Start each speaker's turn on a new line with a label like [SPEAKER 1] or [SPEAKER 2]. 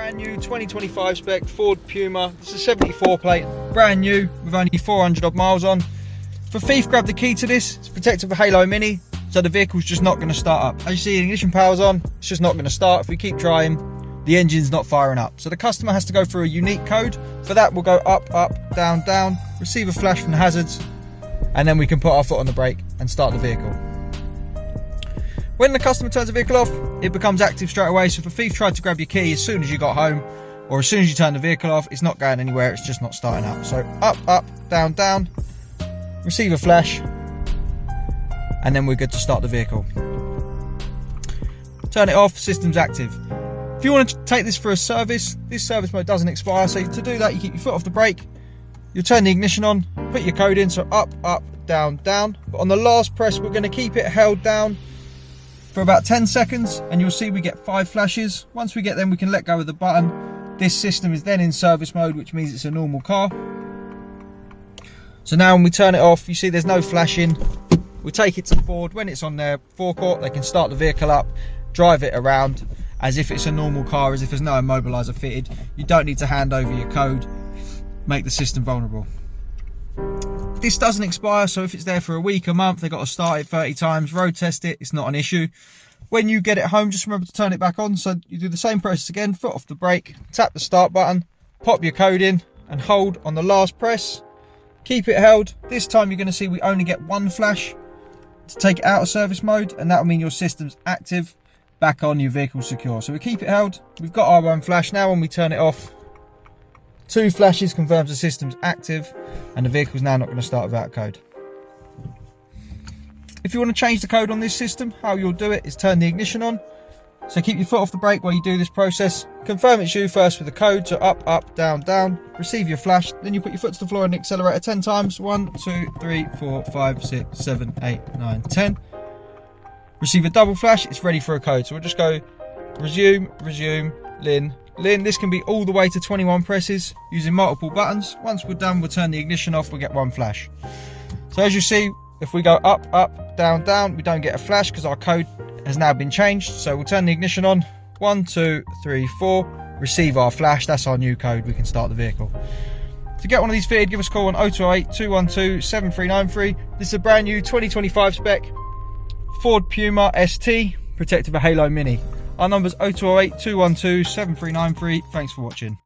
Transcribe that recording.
[SPEAKER 1] Brand new 2025 spec Ford Puma. This is a 74 plate, brand new with only 400 odd miles on. If a thief grabbed the key to this, it's protected with Halo Mini, so the vehicle's just not going to start up. As you see, the ignition power's on, it's just not going to start. If we keep trying, the engine's not firing up. So the customer has to go through a unique code. For that, we'll go up, up, down, down, receive a flash from the hazards, and then we can put our foot on the brake and start the vehicle. When the customer turns the vehicle off, it becomes active straight away. So if a thief tried to grab your key as soon as you got home, or as soon as you turn the vehicle off, it's not going anywhere, it's just not starting up. So up, up, down, down, receive a flash, and then we're good to start the vehicle. Turn it off, system's active. If you want to take this for a service, this service mode doesn't expire, so to do that you keep your foot off the brake, you'll turn the ignition on, put your code in, so up, up, down, down. But on the last press, we're going to keep it held down for about 10 seconds, and you'll see we get 5 flashes. Once we get them, we can let go of the button. This system is then in service mode, which means it's a normal car. So now when we turn it off, you see there's no flashing. We take it to Ford. When it's on their forecourt, they can start the vehicle up, drive it around as if it's a normal car, as if there's no immobiliser fitted. You don't need to hand over your code, make the system vulnerable. This doesn't expire, so if it's there for a week, a month, they've got to start it 30 times, road test it, it's not an issue. When you get it home, just remember to turn it back on. So you do the same process again, foot off the brake, tap the start button, pop your code in, and hold on the last press. Keep it held. This time you're going to see we only get 1 flash to take it out of service mode, and that will mean your system's active, back on, your vehicle's secure. So we keep it held, we've got our 1 flash. Now when we turn it off, 2 flashes confirms the system's active, and the vehicle's now not going to start without a code. If you want to change the code on this system, how you'll do it is turn the ignition on. So keep your foot off the brake while you do this process. Confirm it's you first with the code, so up, up, down, down. Receive your flash, then you put your foot to the floor and accelerator 10 times. 1, 2, 3, 4, 5, 6, 7, 8, 9, 10. Receive a double flash, it's ready for a code. So we'll just go resume, resume, Lynn. This can be all the way to 21 presses using multiple buttons. Once we're done, we'll turn the ignition off, we'll get 1 flash. So as you see, if we go up, up, down, down, we don't get a flash because our code has now been changed. So we'll turn the ignition on, 1, 2, 3, 4, receive our flash, that's our new code, we can start the vehicle. To get one of these fitted, give us a call on 0208 212 7393. This is a brand new 2025 spec Ford Puma ST, protected with Halo Mini. Our number's 0208 212 7393. Thanks for watching.